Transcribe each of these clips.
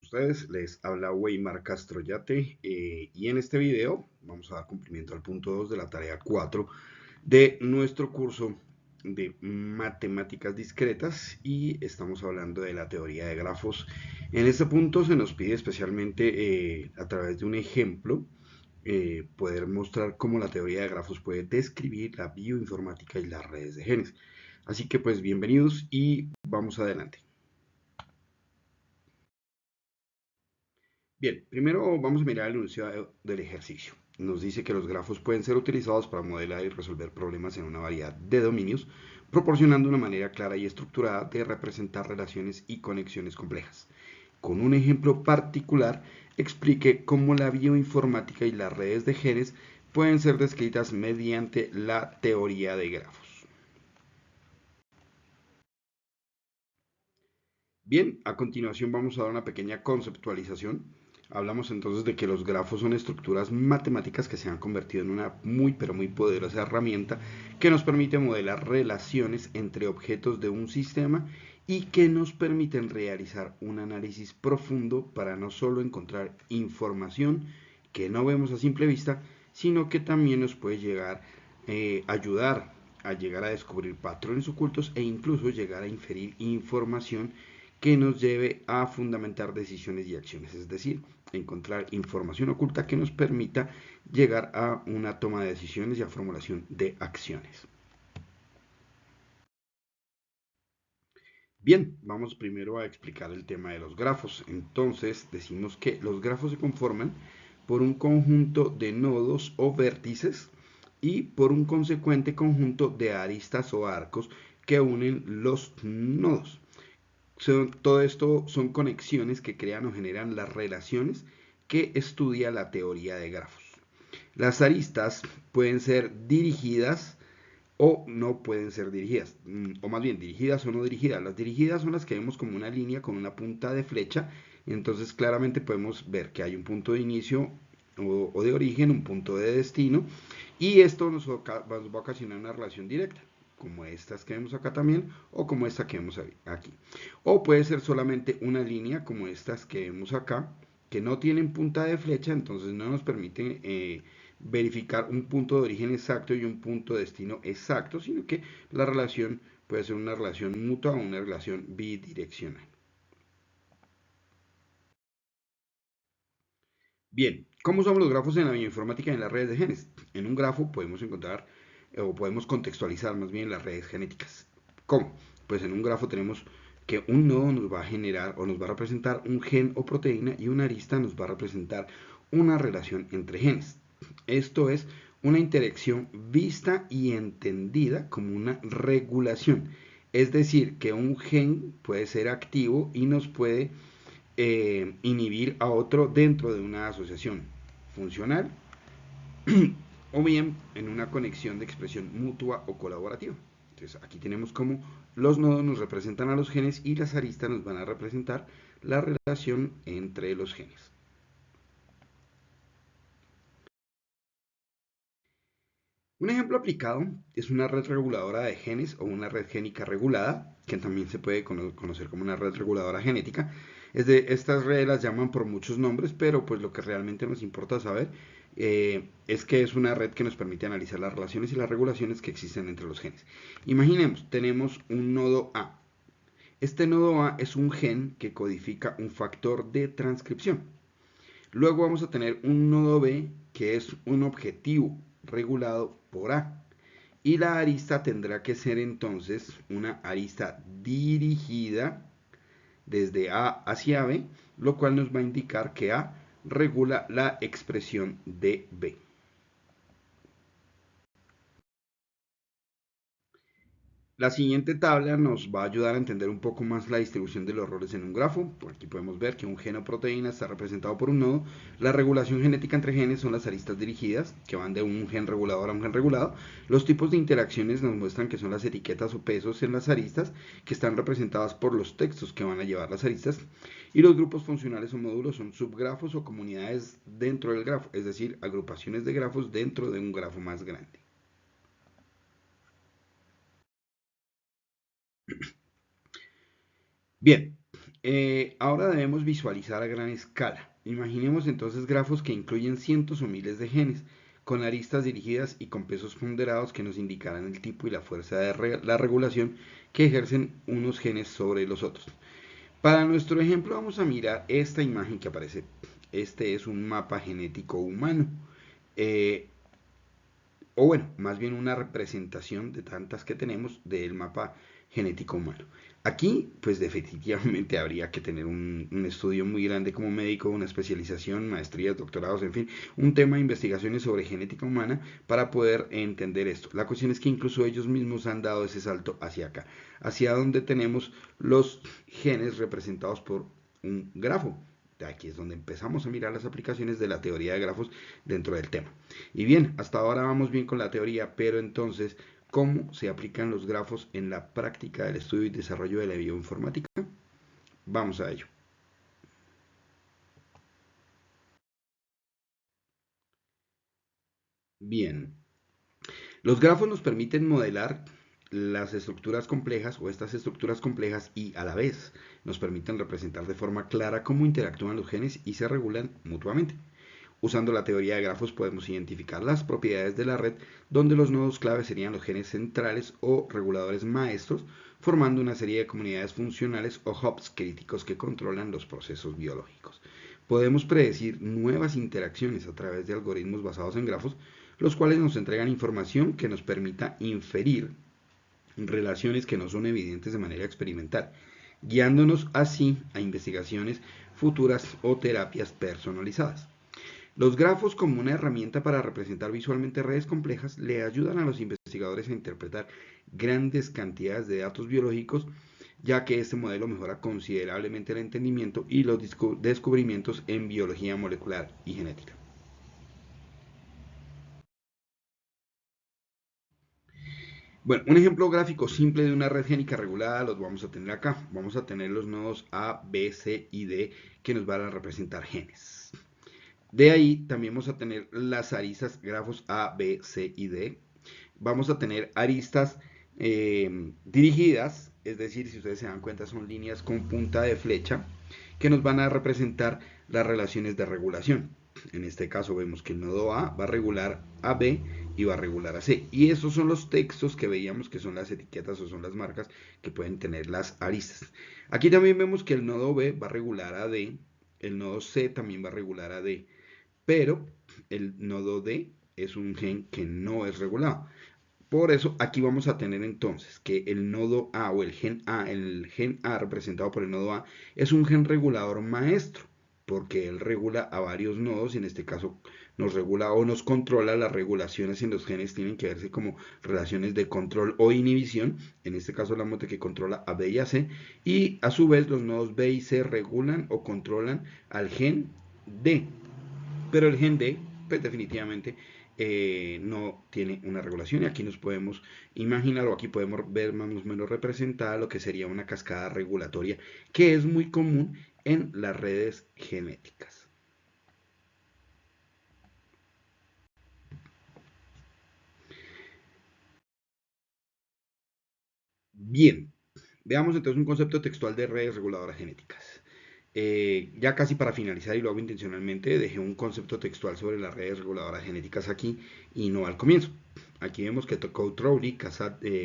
ustedes, les habla Weimar Castro Yate y en este video vamos a dar cumplimiento al punto 2 de la tarea 4 de nuestro curso de matemáticas discretas y estamos hablando de la teoría de grafos. En este punto se nos pide especialmente a través de un ejemplo poder mostrar cómo la teoría de grafos puede describir la bioinformática y las redes de genes. Así que pues bienvenidos y vamos adelante. Bien, primero vamos a mirar el enunciado del ejercicio. Nos dice que los grafos pueden ser utilizados para modelar y resolver problemas en una variedad de dominios, proporcionando una manera clara y estructurada de representar relaciones y conexiones complejas. Con un ejemplo particular, explique cómo la bioinformática y las redes de genes pueden ser descritas mediante la teoría de grafos. Bien, a continuación vamos a dar una pequeña conceptualización. Hablamos entonces de que los grafos son estructuras matemáticas que se han convertido en una muy pero muy poderosa herramienta que nos permite modelar relaciones entre objetos de un sistema y que nos permiten realizar un análisis profundo para no solo encontrar información que no vemos a simple vista, sino que también nos puede ayudar a llegar a descubrir patrones ocultos e incluso llegar a inferir información que nos lleve a fundamentar decisiones y acciones, es decir, encontrar información oculta que nos permita llegar a una toma de decisiones y a formulación de acciones. Bien, vamos primero a explicar el tema de los grafos. Entonces, decimos que los grafos se conforman por un conjunto de nodos o vértices y por un consecuente conjunto de aristas o arcos que unen los nodos. Todo esto son conexiones que crean o generan las relaciones que estudia la teoría de grafos. Las aristas pueden ser dirigidas o no pueden ser dirigidas, o más bien dirigidas o no dirigidas. Las dirigidas son las que vemos como una línea con una punta de flecha, entonces claramente podemos ver que hay un punto de inicio o de origen, un punto de destino, y esto nos va a ocasionar una relación directa, como estas que vemos acá también, o como esta que vemos aquí. O puede ser solamente una línea, como estas que vemos acá, que no tienen punta de flecha, entonces no nos permiten verificar un punto de origen exacto y un punto de destino exacto, sino que la relación puede ser una relación mutua o una relación bidireccional. Bien, ¿cómo usamos los grafos en la bioinformática y en las redes de genes? En un grafo podemos encontrar o podemos contextualizar más bien las redes genéticas. ¿Cómo? Pues en un grafo tenemos que un nodo nos va a generar o nos va a representar un gen o proteína y una arista nos va a representar una relación entre genes. Esto es una interacción vista y entendida como una regulación. Es decir, que un gen puede ser activo y nos puede inhibir a otro dentro de una asociación funcional o bien en una conexión de expresión mutua o colaborativa. Entonces aquí tenemos como los nodos nos representan a los genes y las aristas nos van a representar la relación entre los genes. Un ejemplo aplicado es una red reguladora de genes o una red génica regulada, que también se puede conocer como una red reguladora genética. Estas redes las llaman por muchos nombres, pero pues lo que realmente nos importa saber es que es una red que nos permite analizar las relaciones y las regulaciones que existen entre los genes. Imaginemos, tenemos un nodo A. Este nodo A es un gen que codifica un factor de transcripción. Luego vamos a tener un nodo B que es un objetivo regulado por A. Y la arista tendrá que ser entonces una arista dirigida desde A hacia B, lo cual nos va a indicar que A regula la expresión de B. La siguiente tabla nos va a ayudar a entender un poco más la distribución de los roles en un grafo. Por aquí podemos ver que un gen o proteína está representado por un nodo. La regulación genética entre genes son las aristas dirigidas, que van de un gen regulador a un gen regulado. Los tipos de interacciones nos muestran que son las etiquetas o pesos en las aristas, que están representadas por los textos que van a llevar las aristas. Y los grupos funcionales o módulos son subgrafos o comunidades dentro del grafo, es decir, agrupaciones de grafos dentro de un grafo más grande. Bien, Ahora debemos visualizar a gran escala. Imaginemos entonces grafos que incluyen cientos o miles de genes, con aristas dirigidas y con pesos ponderados que nos indicarán el tipo y la fuerza de la regulación que ejercen unos genes sobre los otros. Para nuestro ejemplo vamos a mirar esta imagen que aparece. Este es un mapa genético humano. Eh, o bueno, más bien una representación de tantas que tenemos del mapa genético humano. Aquí, pues definitivamente habría que tener un estudio muy grande como médico, una especialización, maestrías, doctorados, en fin, un tema de investigaciones sobre genética humana para poder entender esto. La cuestión es que incluso ellos mismos han dado ese salto hacia acá, hacia donde tenemos los genes representados por un grafo. Aquí es donde empezamos a mirar las aplicaciones de la teoría de grafos dentro del tema. Y bien, hasta ahora vamos bien con la teoría, pero entonces, ¿cómo se aplican los grafos en la práctica del estudio y desarrollo de la bioinformática? Vamos a ello. Bien, los grafos nos permiten modelar las estructuras complejas o estas estructuras complejas y a la vez nos permiten representar de forma clara cómo interactúan los genes y se regulan mutuamente. Usando la teoría de grafos podemos identificar las propiedades de la red, donde los nodos clave serían los genes centrales o reguladores maestros, formando una serie de comunidades funcionales o hubs críticos que controlan los procesos biológicos. Podemos predecir nuevas interacciones a través de algoritmos basados en grafos, los cuales nos entregan información que nos permita inferir relaciones que no son evidentes de manera experimental, guiándonos así a investigaciones futuras o terapias personalizadas. Los grafos como una herramienta para representar visualmente redes complejas le ayudan a los investigadores a interpretar grandes cantidades de datos biológicos, ya que este modelo mejora considerablemente el entendimiento y los descubrimientos en biología molecular y genética. Bueno, un ejemplo gráfico simple de una red génica regulada los vamos a tener acá. Vamos a tener los nodos A, B, C y D que nos van a representar genes. De ahí también vamos a tener las aristas, grafos A, B, C y D. Vamos a tener aristas dirigidas, es decir, si ustedes se dan cuenta son líneas con punta de flecha que nos van a representar las relaciones de regulación. En este caso vemos que el nodo A va a regular a B y va a regular a C. Y esos son los textos que veíamos que son las etiquetas o son las marcas que pueden tener las aristas. Aquí también vemos que el nodo B va a regular a D, el nodo C también va a regular a D, pero el nodo D es un gen que no es regulado. Por eso aquí vamos a tener entonces que el nodo A o el gen A representado por el nodo A es un gen regulador maestro, porque él regula a varios nodos y en este caso nos regula o nos controla. Las regulaciones en los genes tienen que verse como relaciones de control o inhibición, en este caso hablamos de que controla a B y a C, y a su vez los nodos B y C regulan o controlan al gen D, pero el gen D, pues definitivamente no tiene una regulación y aquí nos podemos imaginar o aquí podemos ver más o menos representada lo que sería una cascada regulatoria que es muy común en las redes genéticas. Bien, veamos entonces un concepto textual de redes reguladoras genéticas. Ya casi para finalizar, y lo hago intencionalmente, dejé un concepto textual sobre las redes reguladoras genéticas aquí y no al comienzo. Aquí vemos que Coutrowli,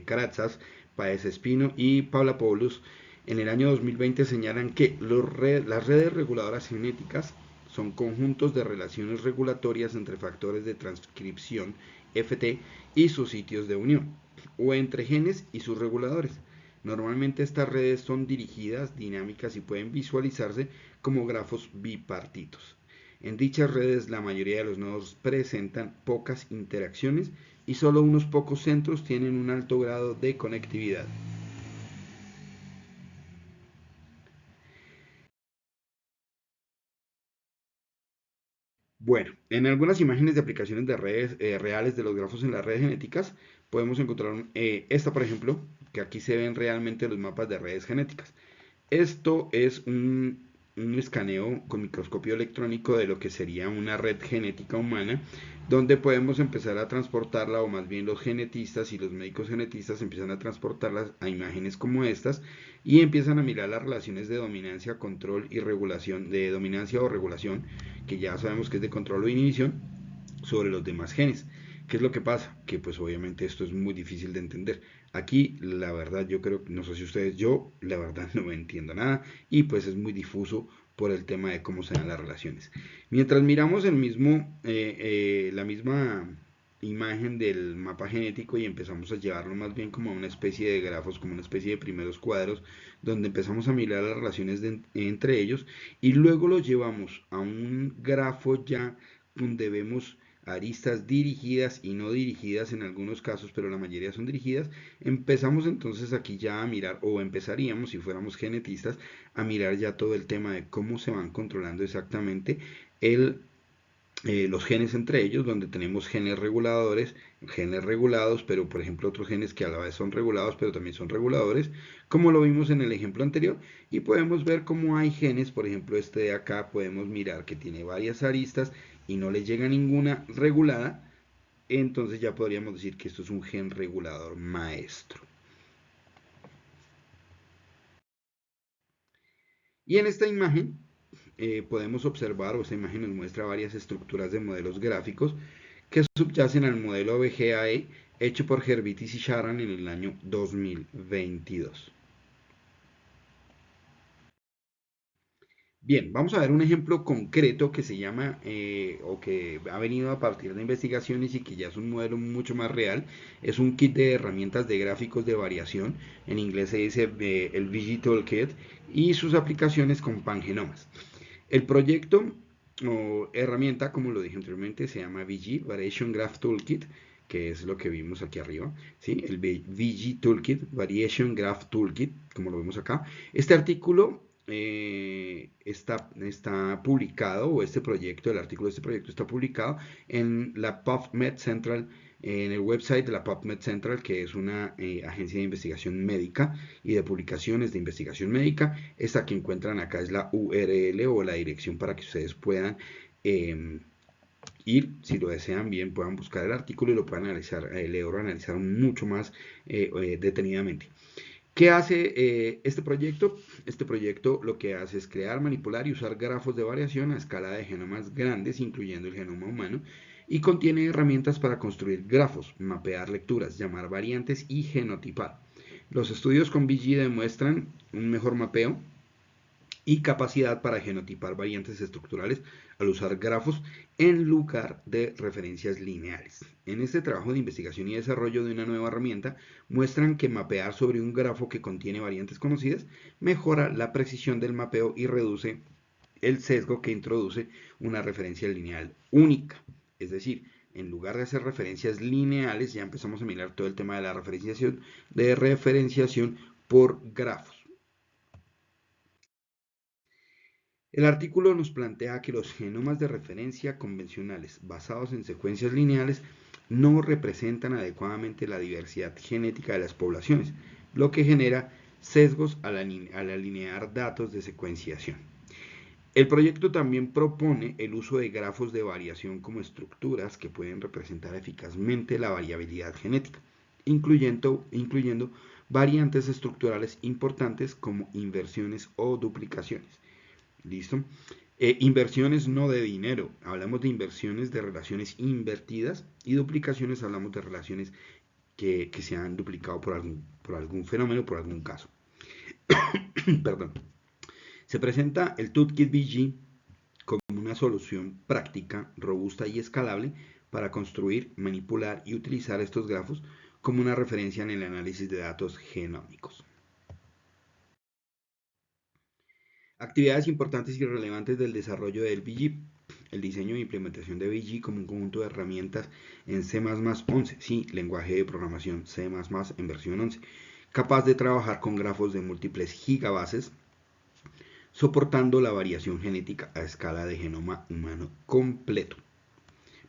Karatzas, Paez Espino y Paula Paulus en el año 2020 señalan que las redes reguladoras genéticas son conjuntos de relaciones regulatorias entre factores de transcripción FT y sus sitios de unión, o entre genes y sus reguladores. Normalmente estas redes son dirigidas, dinámicas y pueden visualizarse como grafos bipartitos. En dichas redes la mayoría de los nodos presentan pocas interacciones y solo unos pocos centros tienen un alto grado de conectividad. Bueno, en algunas imágenes de aplicaciones de redes reales de los grafos en las redes genéticas podemos encontrar esta, por ejemplo, que aquí se ven realmente los mapas de redes genéticas. Esto es un escaneo con microscopio electrónico de lo que sería una red genética humana, donde podemos empezar a transportarla, o más bien los genetistas y los médicos genetistas empiezan a transportarlas a imágenes como estas y empiezan a mirar las relaciones de dominancia, control y regulación, de dominancia o regulación, que ya sabemos que es de control o inhibición, sobre los demás genes. ¿Qué es lo que pasa? Que pues obviamente esto es muy difícil de entender. Aquí la verdad yo creo, no sé si ustedes, yo la verdad no entiendo nada y pues es muy difuso por el tema de cómo se dan las relaciones. Mientras miramos la misma imagen del mapa genético y empezamos a llevarlo más bien como una especie de grafos, como una especie de primeros cuadros, donde empezamos a mirar las relaciones entre ellos y luego lo llevamos a un grafo ya donde vemos aristas dirigidas y no dirigidas en algunos casos, pero la mayoría son dirigidas. Empezamos entonces aquí ya a mirar, o empezaríamos si fuéramos genetistas, a mirar ya todo el tema de cómo se van controlando exactamente los genes entre ellos, donde tenemos genes reguladores, genes regulados, pero por ejemplo otros genes que a la vez son regulados, pero también son reguladores, como lo vimos en el ejemplo anterior, y podemos ver cómo hay genes, por ejemplo este de acá, podemos mirar que tiene varias aristas y no le llega ninguna regulada, entonces ya podríamos decir que esto es un gen regulador maestro. Y en esta imagen podemos observar, o esta imagen nos muestra varias estructuras de modelos gráficos que subyacen al modelo BGAE hecho por Herbitis y Sharan en el año 2022. Bien, vamos a ver un ejemplo concreto que se llama, o que ha venido a partir de investigaciones y que ya es un modelo mucho más real. Es un kit de herramientas de gráficos de variación, en inglés se dice el VG Toolkit, y sus aplicaciones con pangenomas. El proyecto o herramienta, como lo dije anteriormente, se llama VG, Variation Graph Toolkit, que es lo que vimos aquí arriba, ¿sí? El VG Toolkit, Variation Graph Toolkit, como lo vemos acá. Este artículo está publicado, o este proyecto, el artículo de este proyecto está publicado en la PubMed Central, en el website de la PubMed Central, que es una agencia de investigación médica y de publicaciones de investigación médica. Esta que encuentran acá es la URL o la dirección para que ustedes puedan ir, si lo desean bien, puedan buscar el artículo y lo puedan analizar, leer o analizar mucho más detenidamente. ¿Qué hace este proyecto? Este proyecto lo que hace es crear, manipular y usar grafos de variación a escala de genomas grandes, incluyendo el genoma humano, y contiene herramientas para construir grafos, mapear lecturas, llamar variantes y genotipar. Los estudios con VG demuestran un mejor mapeo y capacidad para genotipar variantes estructurales al usar grafos en lugar de referencias lineales. En este trabajo de investigación y desarrollo de una nueva herramienta muestran que mapear sobre un grafo que contiene variantes conocidas mejora la precisión del mapeo y reduce el sesgo que introduce una referencia lineal única. Es decir, en lugar de hacer referencias lineales, ya empezamos a mirar todo el tema de la referenciación por grafos. El artículo nos plantea que los genomas de referencia convencionales basados en secuencias lineales no representan adecuadamente la diversidad genética de las poblaciones, lo que genera sesgos al alinear datos de secuenciación. El proyecto también propone el uso de grafos de variación como estructuras que pueden representar eficazmente la variabilidad genética, incluyendo variantes estructurales importantes como inversiones o duplicaciones. ¿Listo? Inversiones no de dinero, hablamos de inversiones de relaciones invertidas, y duplicaciones hablamos de relaciones que se han duplicado por algún fenómeno, por algún caso. Perdón. Se presenta el Toolkit VG como una solución práctica, robusta y escalable para construir, manipular y utilizar estos grafos como una referencia en el análisis de datos genómicos. Actividades importantes y relevantes del desarrollo del VG. El diseño e implementación de VG como un conjunto de herramientas en C++11, sí, lenguaje de programación C++ en versión 11, capaz de trabajar con grafos de múltiples gigabases, soportando la variación genética a escala de genoma humano completo.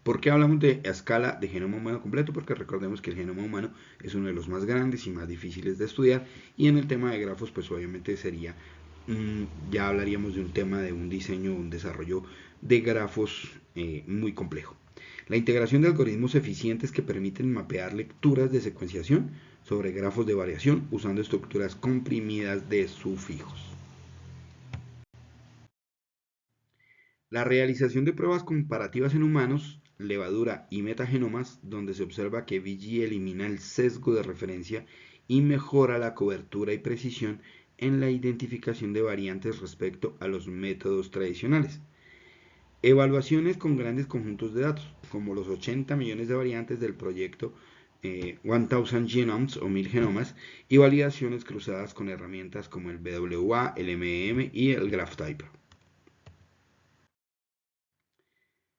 ¿Por qué hablamos de escala de genoma humano completo? Porque recordemos que el genoma humano es uno de los más grandes y más difíciles de estudiar, y en el tema de grafos pues obviamente sería ya hablaríamos de un tema de un diseño, un desarrollo de grafos muy complejo. La integración de algoritmos eficientes que permiten mapear lecturas de secuenciación sobre grafos de variación usando estructuras comprimidas de sufijos. La realización de pruebas comparativas en humanos, levadura y metagenomas, donde se observa que VG elimina el sesgo de referencia y mejora la cobertura y precisión en la identificación de variantes respecto a los métodos tradicionales. Evaluaciones con grandes conjuntos de datos, como los 80 millones de variantes del proyecto 1000 Genomes o 1000 genomas, y validaciones cruzadas con herramientas como el BWA, el MEM y el GraphType.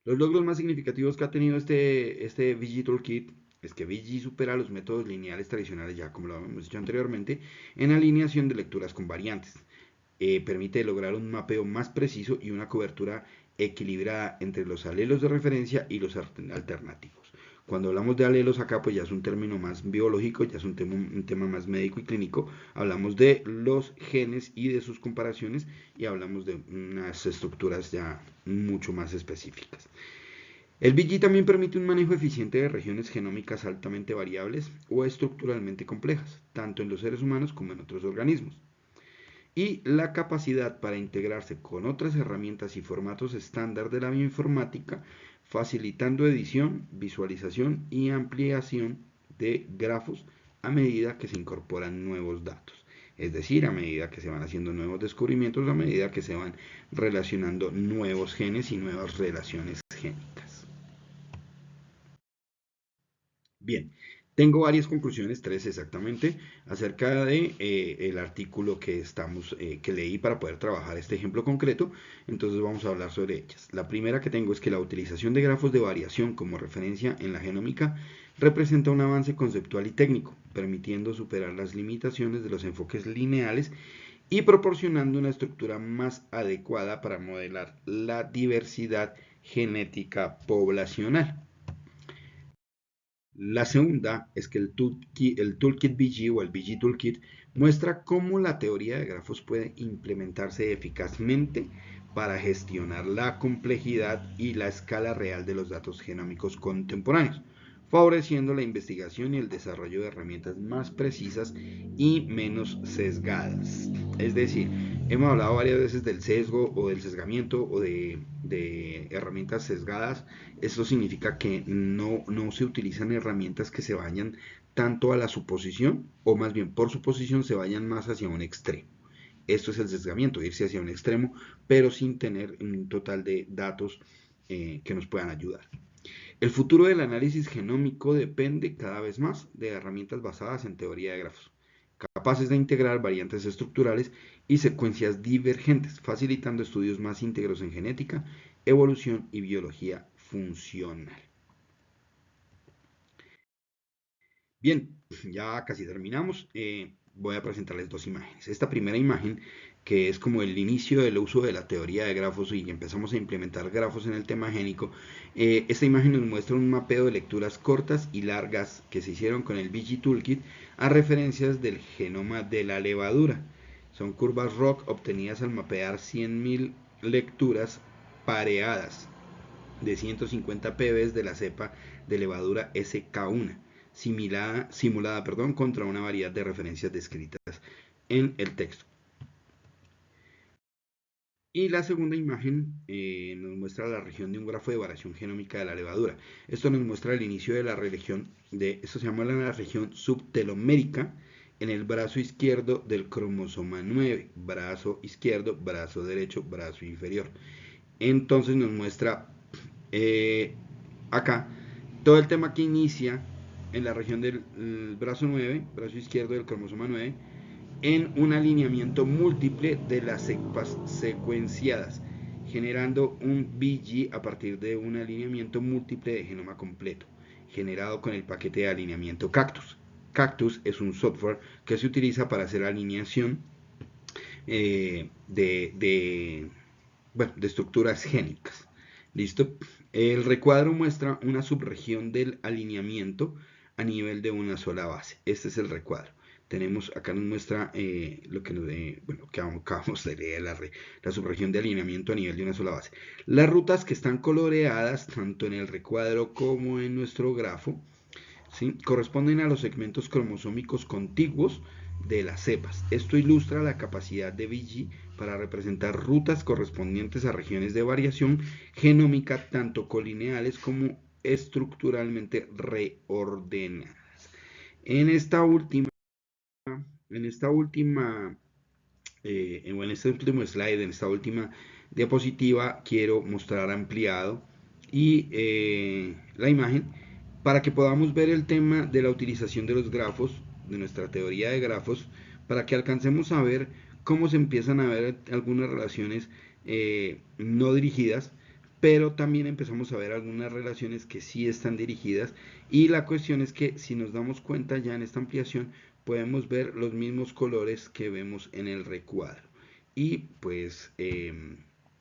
Los logros más significativos que ha tenido este VG Toolkit es que VG supera los métodos lineales tradicionales, ya como lo hemos dicho anteriormente, en alineación de lecturas con variantes. Permite lograr un mapeo más preciso y una cobertura equilibrada entre los alelos de referencia y los alternativos. Cuando hablamos de alelos acá, pues ya es un término más biológico, ya es un tema más médico y clínico. Hablamos de los genes y de sus comparaciones y hablamos de unas estructuras ya mucho más específicas. El BG también permite un manejo eficiente de regiones genómicas altamente variables o estructuralmente complejas, tanto en los seres humanos como en otros organismos. Y la capacidad para integrarse con otras herramientas y formatos estándar de la bioinformática, facilitando edición, visualización y ampliación de grafos a medida que se incorporan nuevos datos. Es decir, a medida que se van haciendo nuevos descubrimientos, a medida que se van relacionando nuevos genes y nuevas relaciones génicas. Bien, tengo varias conclusiones, tres exactamente, acerca de el artículo que leí para poder trabajar este ejemplo concreto. Entonces vamos a hablar sobre ellas. La primera que tengo es que la utilización de grafos de variación como referencia en la genómica representa un avance conceptual y técnico, permitiendo superar las limitaciones de los enfoques lineales y proporcionando una estructura más adecuada para modelar la diversidad genética poblacional. La segunda es que el Toolkit BG o el BG Toolkit muestra cómo la teoría de grafos puede implementarse eficazmente para gestionar la complejidad y la escala real de los datos genómicos contemporáneos, favoreciendo la investigación y el desarrollo de herramientas más precisas y menos sesgadas. Es decir, hemos hablado varias veces del sesgo o del sesgamiento o de herramientas sesgadas. Esto significa que no se utilizan herramientas que se vayan tanto a la suposición, o más bien por suposición se vayan más hacia un extremo. Esto es el sesgamiento, irse hacia un extremo, pero sin tener un total de datos que nos puedan ayudar. El futuro del análisis genómico depende cada vez más de herramientas basadas en teoría de grafos, capaces de integrar variantes estructurales y secuencias divergentes, facilitando estudios más íntegros en genética, evolución y biología funcional. Bien, ya casi terminamos. Voy a presentarles dos imágenes. Esta primera imagen, que es como el inicio del uso de la teoría de grafos y empezamos a implementar grafos en el tema génico, esta imagen nos muestra un mapeo de lecturas cortas y largas que se hicieron con el BG Toolkit a referencias del genoma de la levadura. Son curvas ROC obtenidas al mapear 100.000 lecturas pareadas de 150 pbs de la cepa de levadura SK1, simulada contra una variedad de referencias descritas en el texto. Y la segunda imagen nos muestra la región de un grafo de variación genómica de la levadura. Esto nos muestra el inicio de la región esto se llama la región subtelomérica en el brazo izquierdo del cromosoma 9, brazo izquierdo, brazo derecho, brazo inferior. Entonces nos muestra acá todo el tema que inicia en la región del brazo 9, brazo izquierdo del cromosoma 9, en un alineamiento múltiple de las cepas secuenciadas, generando un BG a partir de un alineamiento múltiple de genoma completo, generado con el paquete de alineamiento Cactus. Cactus es un software que se utiliza para hacer alineación de estructuras génicas. ¿Listo? El recuadro muestra una subregión del alineamiento a nivel de una sola base. Este es el recuadro. tenemos, acá nos muestra lo que, bueno, que acabamos de leer, la subregión de alineamiento a nivel de una sola base. Las rutas que están coloreadas, tanto en el recuadro como en nuestro grafo, ¿sí?, corresponden a los segmentos cromosómicos contiguos de las cepas. Esto ilustra la capacidad de VG para representar rutas correspondientes a regiones de variación genómica, tanto colineales como estructuralmente reordenadas. En esta última, en esta última en este último slide, en esta última diapositiva, quiero mostrar ampliado y la imagen para que podamos ver el tema de la utilización de los grafos, de nuestra teoría de grafos, para que alcancemos a ver cómo se empiezan a ver algunas relaciones no dirigidas, pero también empezamos a ver algunas relaciones que sí están dirigidas, y la cuestión es que si nos damos cuenta ya en esta ampliación podemos ver los mismos colores que vemos en el recuadro. Y pues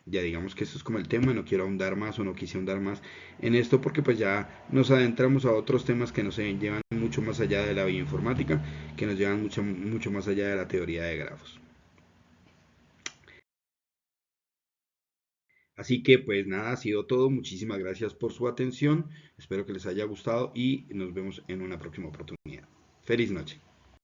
ya digamos que esto es como el tema, no quiero ahondar más o no quise ahondar más en esto porque pues ya nos adentramos a otros temas que nos llevan mucho más allá de la bioinformática, que nos llevan mucho más allá de la teoría de grafos. Así que pues nada, ha sido todo. Muchísimas gracias por su atención. Espero que les haya gustado y nos vemos en una próxima oportunidad. Feliz noche.